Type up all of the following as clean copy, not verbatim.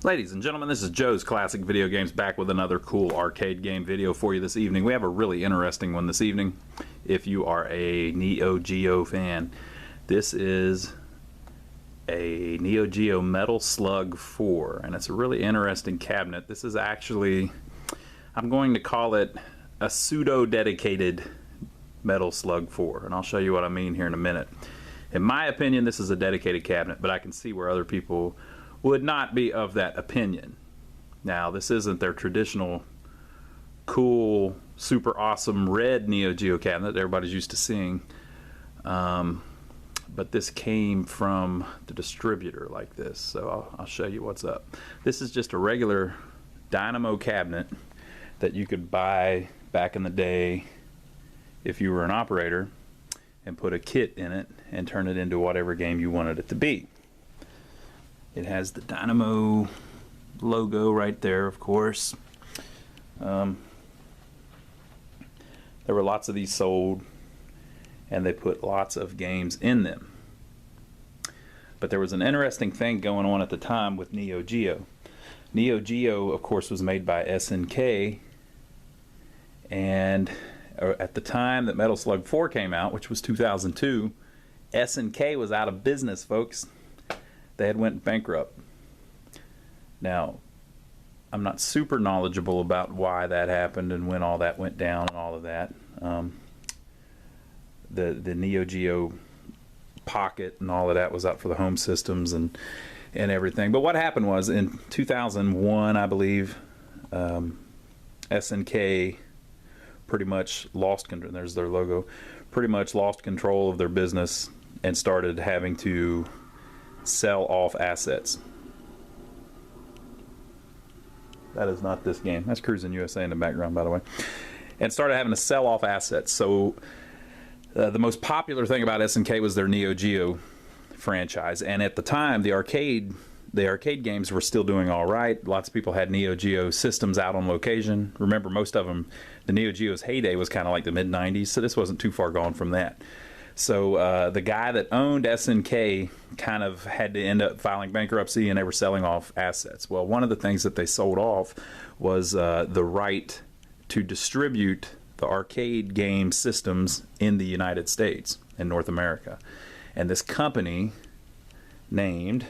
Ladies and gentlemen, this is Joe's Classic Video Games back with another cool arcade game video for you this evening. We have a really interesting one this evening if you are a Neo Geo fan. This is a Neo Geo Metal Slug 4, and it's a really interesting cabinet. This is actually, I'm going to call it a pseudo-dedicated Metal Slug 4, and I'll show you what I mean here in a minute. In my opinion, this is a dedicated cabinet, but I can see where other people would not be of that opinion. Now, this isn't their traditional cool, super awesome red Neo Geo cabinet that everybody's used to seeing. But this came from the distributor like this, so I'll show you what's up. This is just a regular dynamo cabinet that you could buy back in the day if you were an operator and put a kit in it and turn it into whatever game you wanted it to be. It has the Dynamo logo right there, of course. There were lots of these sold, and they put lots of games in them. But there was an interesting thing going on at the time with Neo Geo. Neo Geo, of course, was made by SNK, and at the time that Metal Slug 4 came out, which was 2002, SNK was out of business, folks. They had went bankrupt. Now, I'm not super knowledgeable about why that happened and when all that went down and all of that. The Neo Geo Pocket and all of that was out for the home systems and everything. But what happened was in 2001, I believe, SNK pretty much lost control. There's their logo. Pretty much lost control of their business and started having to sell off assets. That is not this game. That's Cruising USA in the background, by the way. And started having to sell off assets. So the most popular thing about SNK was their Neo Geo franchise. And at the time, the arcade games were still doing all right. Lots of people had Neo Geo systems out on location. Remember, most of them, the Neo Geo's heyday was kind of like the mid-90s, so this wasn't too far gone from that. So the guy that owned SNK kind of had to end up filing bankruptcy, and they were selling off assets. Well, one of the things that they sold off was the right to distribute the arcade game systems in the United States and North America. And this company named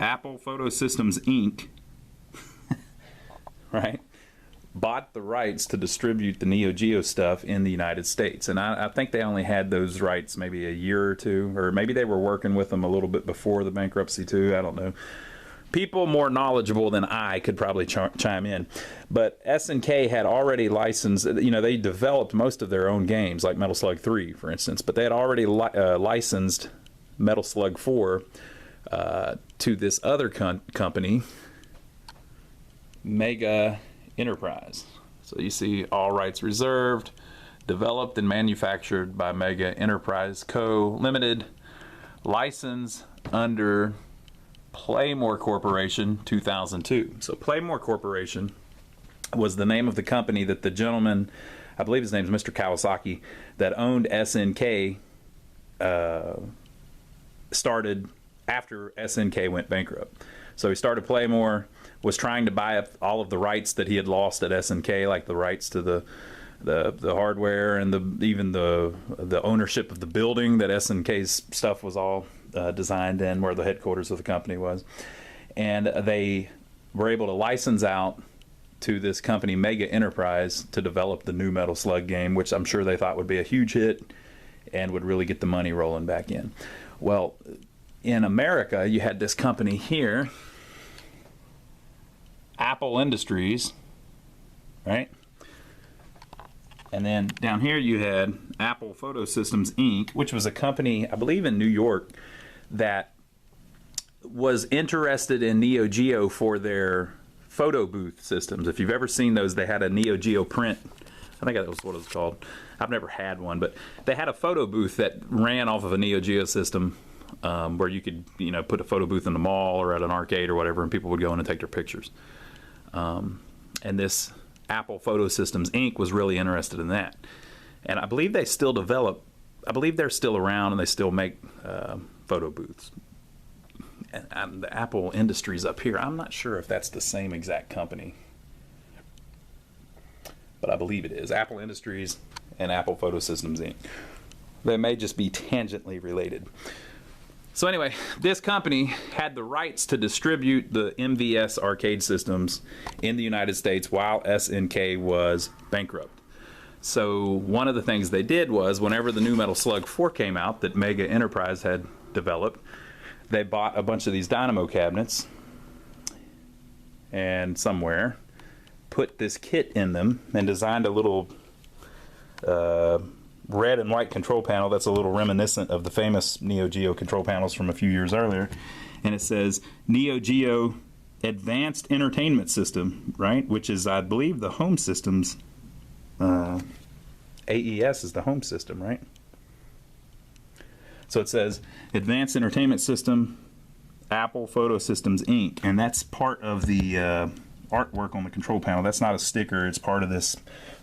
Apple Photo Systems Inc. right? Bought the rights to distribute the Neo Geo stuff in the United States. And I think they only had those rights maybe a year or two, or maybe they were working with them a little bit before the bankruptcy too. I don't know. People more knowledgeable than I could probably chime in. But SNK had already licensed, you know, they developed most of their own games, like Metal Slug 3, for instance, but they had already licensed Metal Slug 4 to this other company, Mega Enterprise. So you see all rights reserved, developed and manufactured by Mega Enterprise Co. Limited, license under Playmore Corporation 2002. So Playmore Corporation was the name of the company that the gentleman, I believe his name is Mr. Kawasaki, that owned SNK started after SNK went bankrupt. So he started Playmore, was trying to buy up all of the rights that he had lost at SNK, like the rights to the hardware and even the ownership of the building that SNK's stuff was all designed in, where the headquarters of the company was. And they were able to license out to this company, Mega Enterprise, to develop the new Metal Slug game, which I'm sure they thought would be a huge hit and would really get the money rolling back in. Well, in America, you had this company here, Apple Industries, right? And then down here you had Apple Photo Systems Inc., which was a company, I believe in New York, that was interested in Neo Geo for their photo booth systems. If you've ever seen those, they had a Neo Geo print. I think that was what it was called. I've never had one, but they had a photo booth that ran off of a Neo Geo system, where you could, you know, put a photo booth in the mall or at an arcade or whatever, and people would go in and take their pictures. And this Apple Photo Systems Inc. was really interested in that. And I believe they still develop, I believe they're still around and they still make photo booths. and the Apple Industries up here. I'm not sure if that's the same exact company, but I believe it is. Apple Industries and Apple Photo Systems Inc. They may just be tangentially related. So anyway, this company had the rights to distribute the MVS arcade systems in the United States while SNK was bankrupt. So one of the things they did was, whenever the new Metal Slug 4 came out that Mega Enterprise had developed, they bought a bunch of these Dynamo cabinets and somewhere put this kit in them and designed a little red and white control panel that's a little reminiscent of the famous Neo Geo control panels from a few years earlier. And it says Neo Geo Advanced Entertainment System, right? Which is, I believe, the home systems. AES is the home system, right? So it says Advanced Entertainment System, Apple Photo Systems Inc. And that's part of the artwork on the control panel. That's not a sticker, it's part of this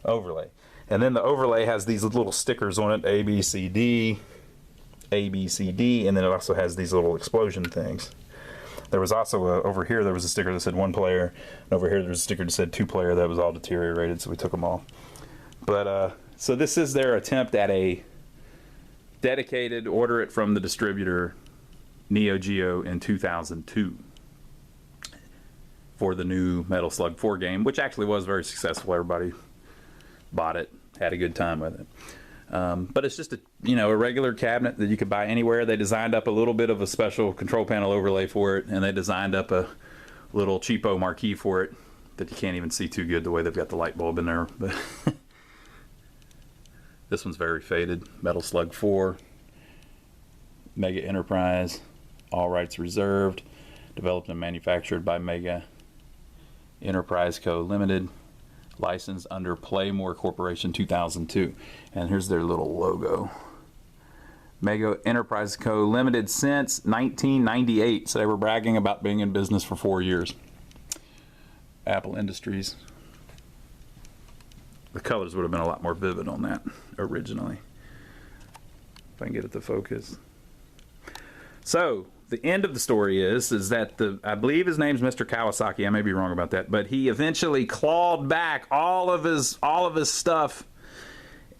overlay. And then the overlay has these little stickers on it, A, B, C, D, A, B, C, D, and then it also has these little explosion things. There was also, over here, there was a sticker that said 1 player, and over here there was a sticker that said 2 player. That was all deteriorated, so we took them all. But, so this is their attempt at a dedicated, order it from the distributor, Neo Geo in 2002 for the new Metal Slug 4 game, which actually was very successful. Everybody bought it, had a good time with it. But it's just a, a regular cabinet that you could buy anywhere. They designed up a little bit of a special control panel overlay for it, and they designed up a little cheapo marquee for it that you can't even see too good the way they've got the light bulb in there. But this one's very faded. Metal Slug 4, Mega Enterprise, all rights reserved, developed and manufactured by Mega Enterprise Co. Limited, licensed under Playmore Corporation 2002. And here's their little logo. Mega Enterprise Co. Limited since 1998. So they were bragging about being in business for 4 years. Apple Industries. The colors would have been a lot more vivid on that originally. If I can get it to focus. So the end of the story is that I believe his name's Mr. Kawasaki. I may be wrong about that, but he eventually clawed back all of his stuff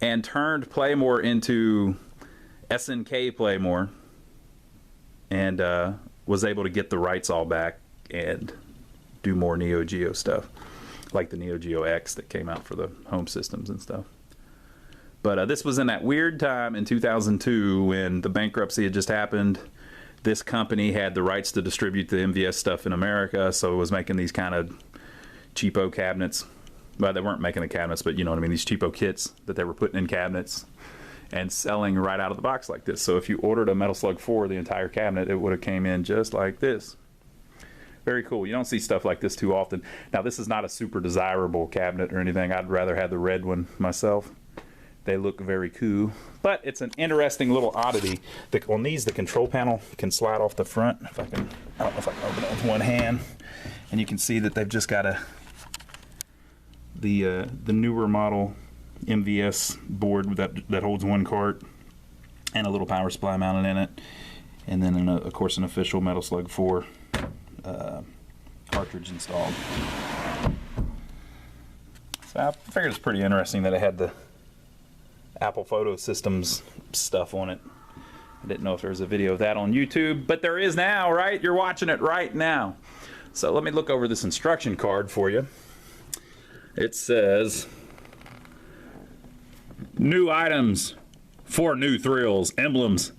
and turned Playmore into SNK Playmore, and was able to get the rights all back and do more Neo Geo stuff, like the Neo Geo X that came out for the home systems and stuff. But this was in that weird time in 2002 when the bankruptcy had just happened. This company had the rights to distribute the MVS stuff in America, so it was making these kind of cheapo cabinets. Well, they weren't making the cabinets, but you know what I mean, these cheapo kits that they were putting in cabinets and selling right out of the box like this. So if you ordered a Metal Slug 4, the entire cabinet, it would have came in just like this. Very cool. You don't see stuff like this too often. Now, this is not a super desirable cabinet or anything. I'd rather have the red one myself. They look very cool, but it's an interesting little oddity. On these, the control panel can slide off the front. I don't know if I can open it with one hand, and you can see that they've just got the newer model MVS board that holds 1 cart and a little power supply mounted in it, and then of course an official Metal Slug 4 cartridge installed. So I figured it's pretty interesting that it had the Apple Photo Systems stuff on it. I didn't know if there was a video of that on YouTube, but there is now, right? You're watching it right now. So let me look over this instruction card for you. It says, new items, 4 new thrills, emblems.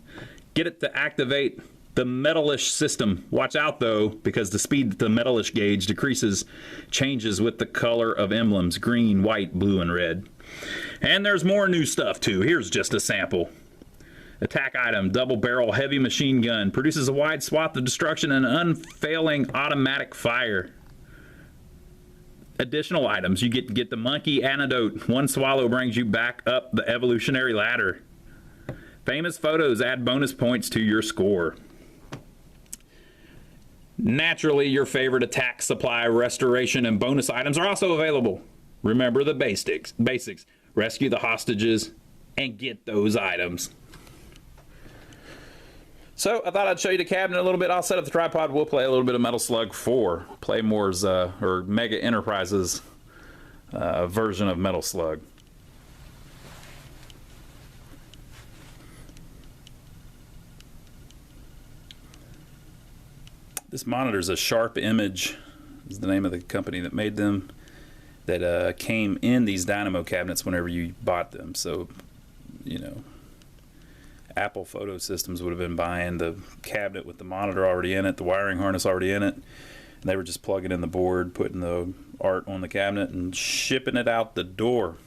Get it to activate the metalish system. Watch out though, because the speed that the metalish gauge decreases changes with the color of emblems, green, white, blue, and red. And there's more new stuff too. Here's just a sample. Attack item, double barrel heavy machine gun. Produces a wide swath of destruction and unfailing automatic fire. Additional items, you get the monkey antidote. 1 swallow brings you back up the evolutionary ladder. Famous photos add bonus points to your score. Naturally, your favorite attack, supply, restoration, and bonus items are also available. Remember the basics. Rescue the hostages and get those items. So I thought I'd show you the cabinet a little bit. I'll set up the tripod. We'll play a little bit of Metal Slug 4, Playmore's or Mega Enterprises version of Metal Slug. This monitor's a Sharp Image, is the name of the company that made them, that came in these Dynamo cabinets whenever you bought them. So, you know, Apple Photo Systems would have been buying the cabinet with the monitor already in it, the wiring harness already in it, and they were just plugging in the board, putting the art on the cabinet, and shipping it out the door.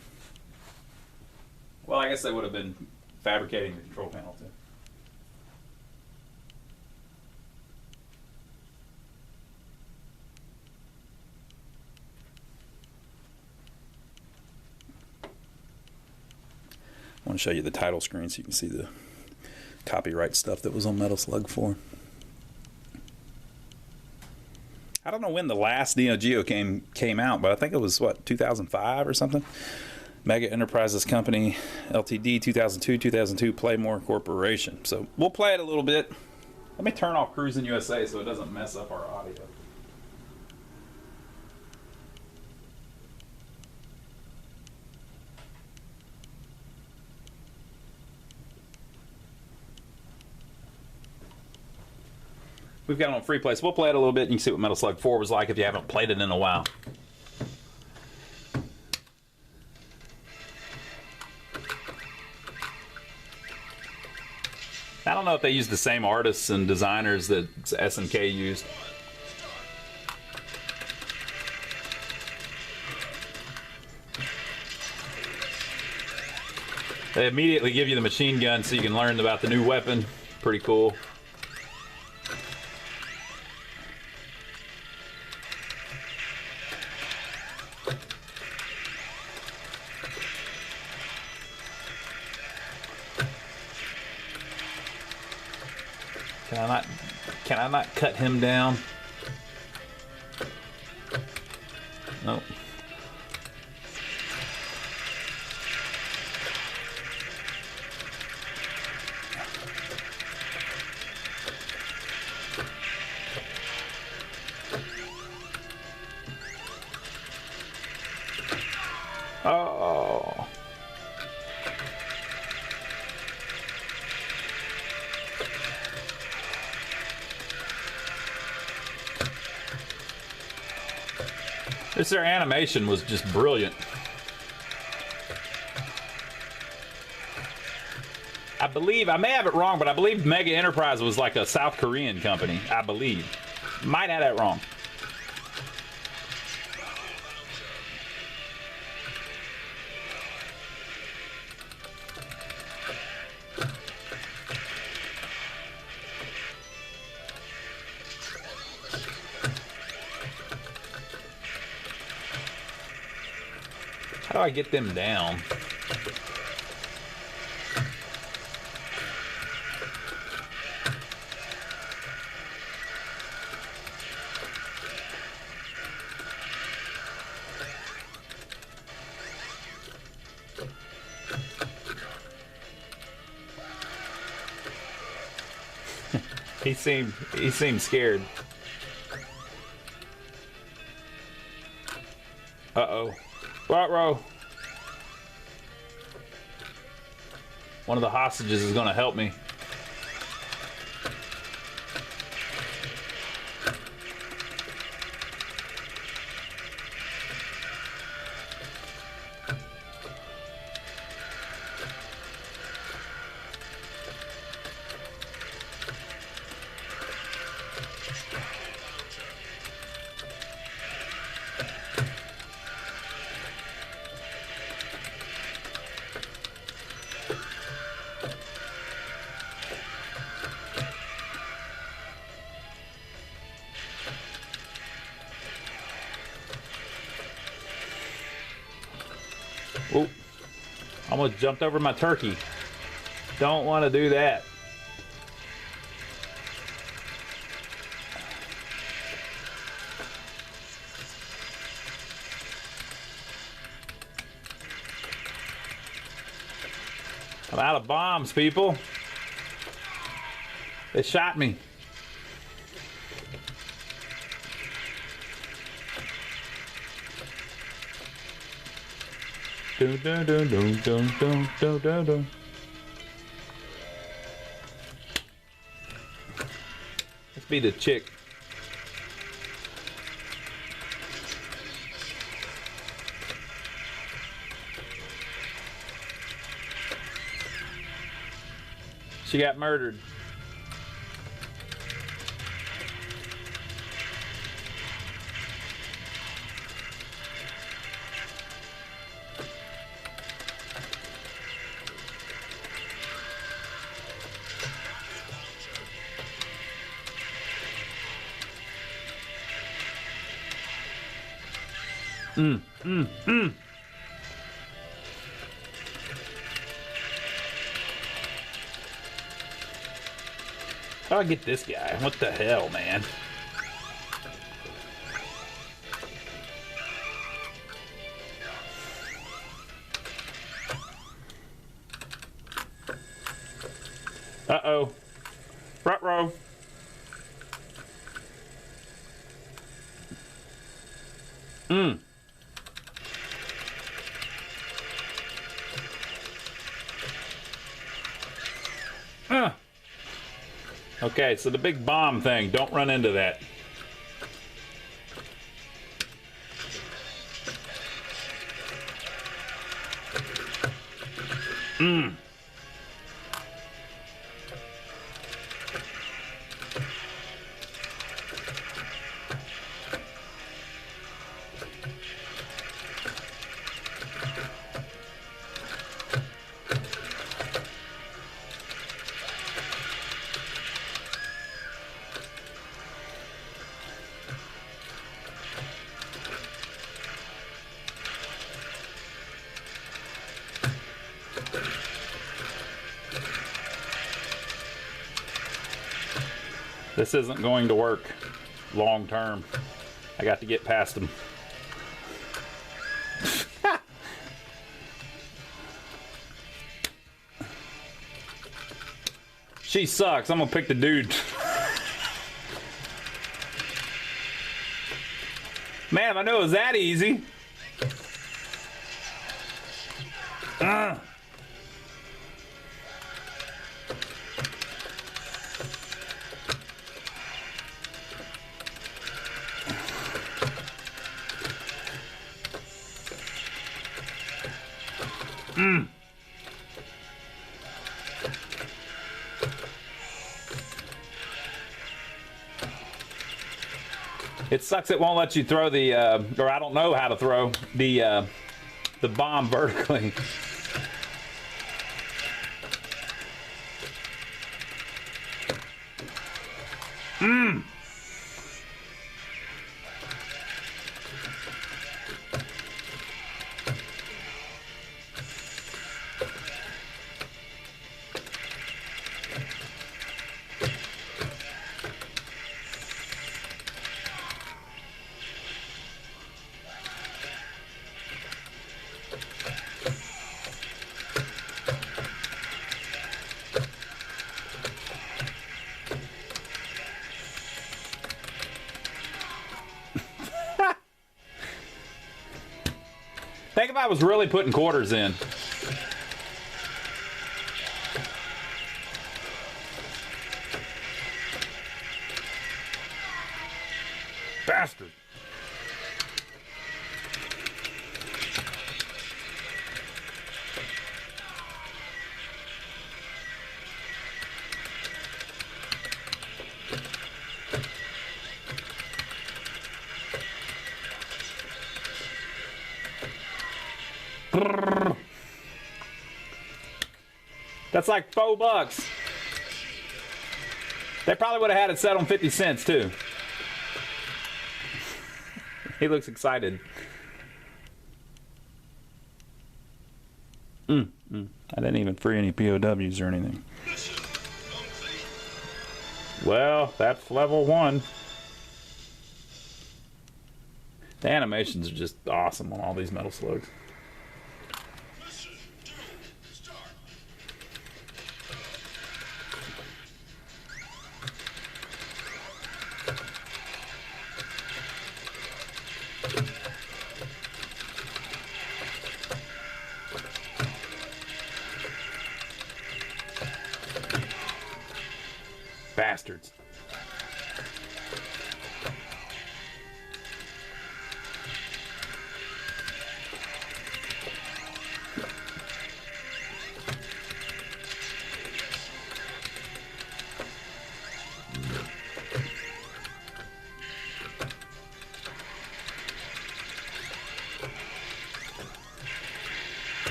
Well, I guess they would have been fabricating the control panel too. I want to show you the title screen so you can see the copyright stuff that was on Metal Slug 4. I don't know when the last Neo Geo came out, but I think it was, what, 2005 or something? Mega Enterprises Company, Ltd, 2002, Playmore Corporation. So we'll play it a little bit. Let me turn off Cruising USA so it doesn't mess up our audio. We've got it on free play, so we'll play it a little bit and you can see what Metal Slug 4 was like if you haven't played it in a while. I don't know if they use the same artists and designers that SNK used. They immediately give you the machine gun so you can learn about the new weapon. Pretty cool. Can I not cut him down? Nope. Oh. Their animation was just brilliant. I believe, I may have it wrong, but I believe Mega Enterprise was like a South Korean company. I believe. Might have that wrong. How do I get them down? He seemed scared. Uh-oh. Ruh-roh. One of the hostages is going to help me. Oh, almost jumped over my turkey. Don't want to do that. I'm out of bombs, people. They shot me. Dun, dun, dun, dun, dun, dun, dun, dun, dun. Let's be the chick. She got murdered. How do I get this guy? What the hell, man? Uh-oh. Front row. Okay, so the big bomb thing, don't run into that. This isn't going to work long term. I got to get past them. She sucks. I'm gonna pick the dude. Man, I knew it was that easy. It sucks it won't let you throw the, or I don't know how to throw the bomb vertically. Think if I was really putting quarters in. Bastard. That's like $4. They probably would have had it set on 50 cents too. He looks excited. I didn't even free any POWs or anything. Well, that's level 1. The animations are just awesome on all these metal slugs. bastards.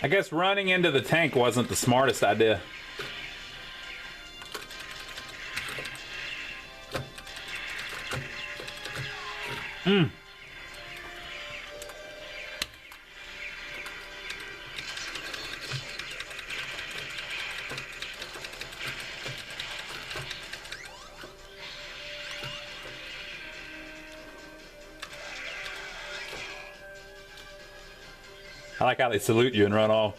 I guess running into the tank wasn't the smartest idea. I like how they salute you and run off.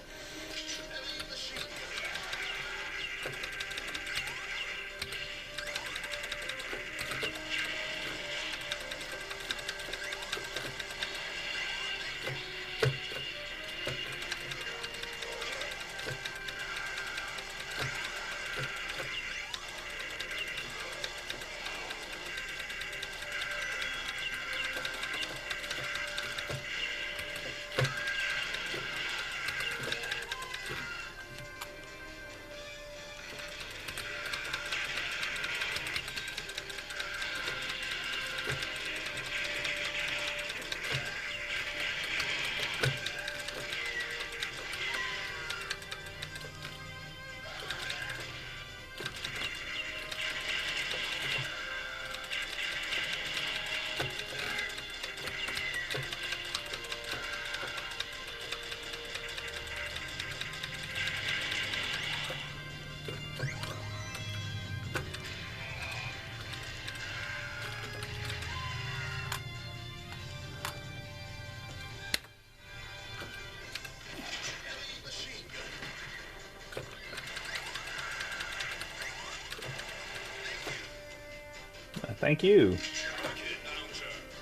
Thank you.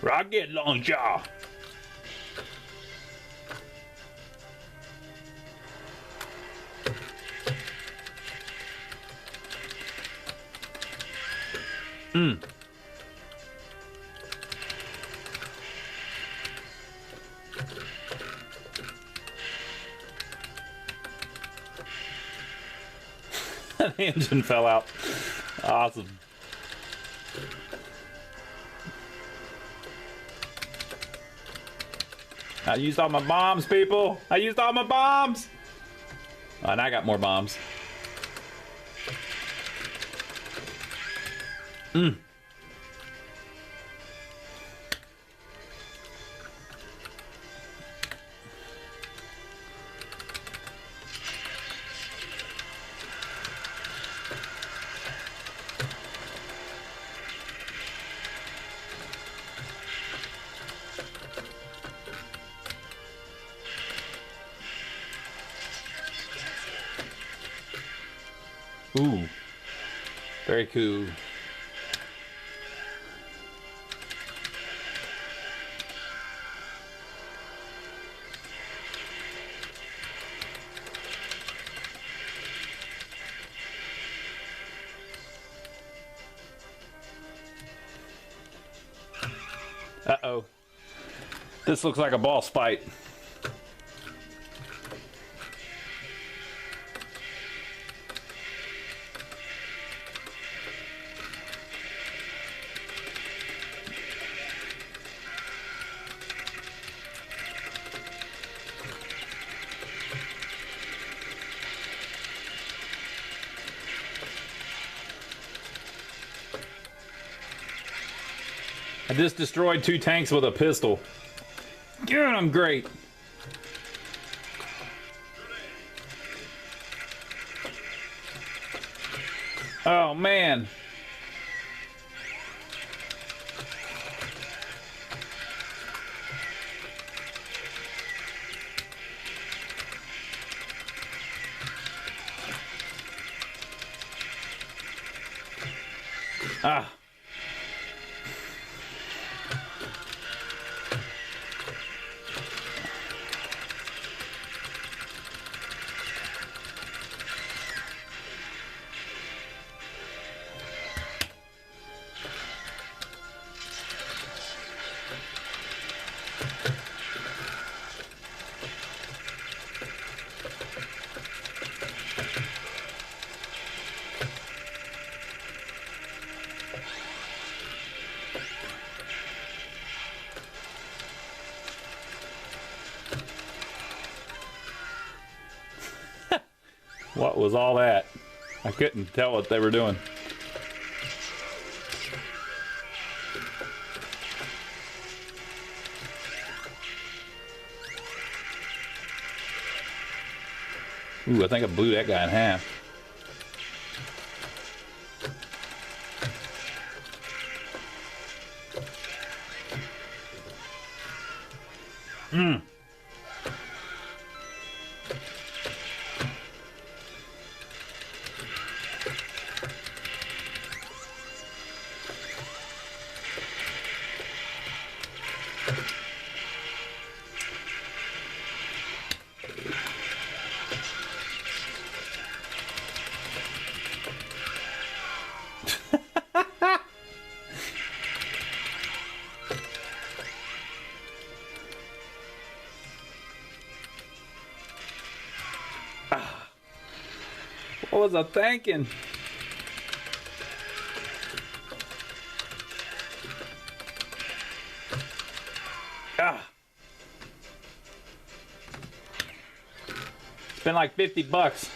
Rocket launcher. The engine fell out. Awesome. I used all my bombs, people. I used all my bombs. Oh, and I got more bombs. Ooh, very cool. Uh-oh. This looks like a boss fight. I just destroyed 2 tanks with a pistol. Yeah, I'm great. Oh man. Ah. What was all that? I couldn't tell what they were doing. Ooh, I think I blew that guy in half. What was I thinking? Ah. It's been like 50 bucks.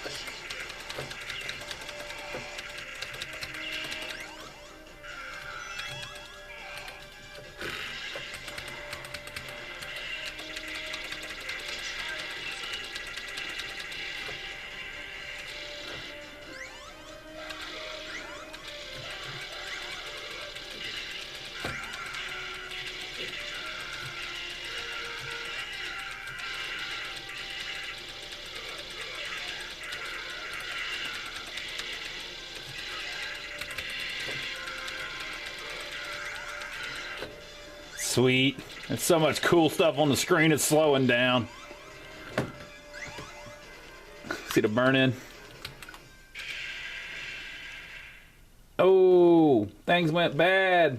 Sweet. There's so much cool stuff on the screen, it's slowing down. See the burn in? Oh, things went bad.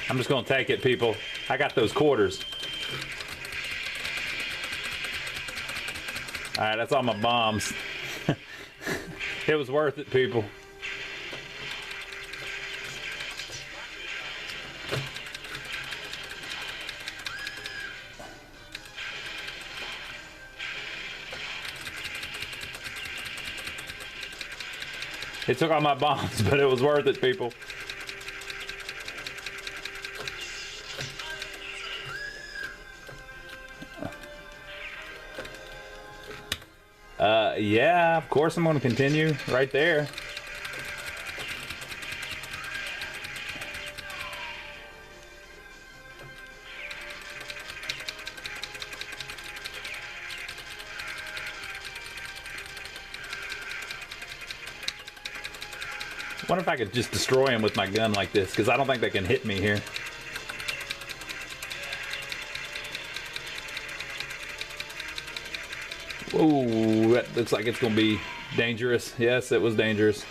I'm just gonna take it, people. I got those quarters. Alright, that's all my bombs. It was worth it, people. It took all my bombs, but it was worth it, people. Yeah, of course I'm going to continue right there. I wonder if I could just destroy him with my gun like this, because I don't think they can hit me here. Whoa, that looks like it's going to be dangerous. Yes, it was dangerous.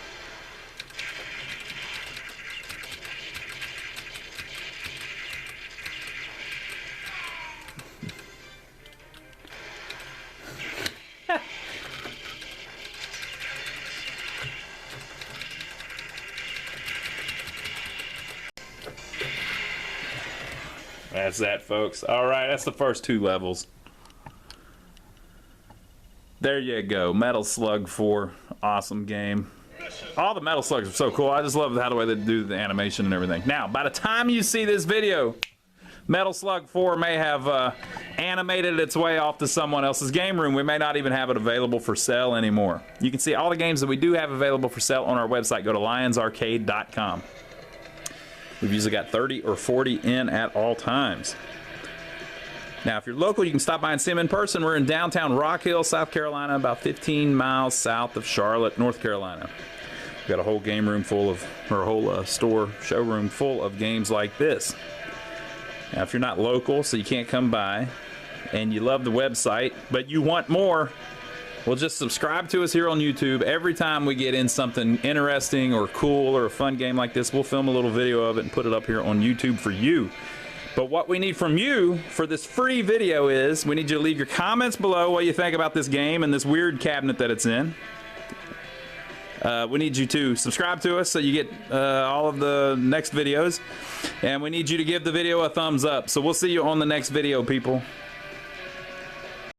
That's that, folks. All right, that's the first 2 levels. There you go, Metal Slug 4 awesome game. All the Metal Slugs are so cool. I just love how the way they do the animation and everything. Now, by the time you see this video, Metal Slug 4 may have animated its way off to someone else's game room. We may not even have it available for sale anymore. You can see all the games that we do have available for sale on our website. Go to lionsarcade.com. We've usually got 30 or 40 in at all times. Now, if you're local, you can stop by and see them in person. We're in downtown Rock Hill, South Carolina, about 15 miles south of Charlotte, North Carolina. We've got a whole game room full of, or a whole store, showroom full of games like this. Now, if you're not local, so you can't come by, and you love the website, but you want more, well, just subscribe to us here on YouTube. Every time we get in something interesting or cool or a fun game like this, we'll film a little video of it and put it up here on YouTube for you. But what we need from you for this free video is we need you to leave your comments below what you think about this game and this weird cabinet that it's in. We need you to subscribe to us so you get all of the next videos. And we need you to give the video a thumbs up. So we'll see you on the next video, people.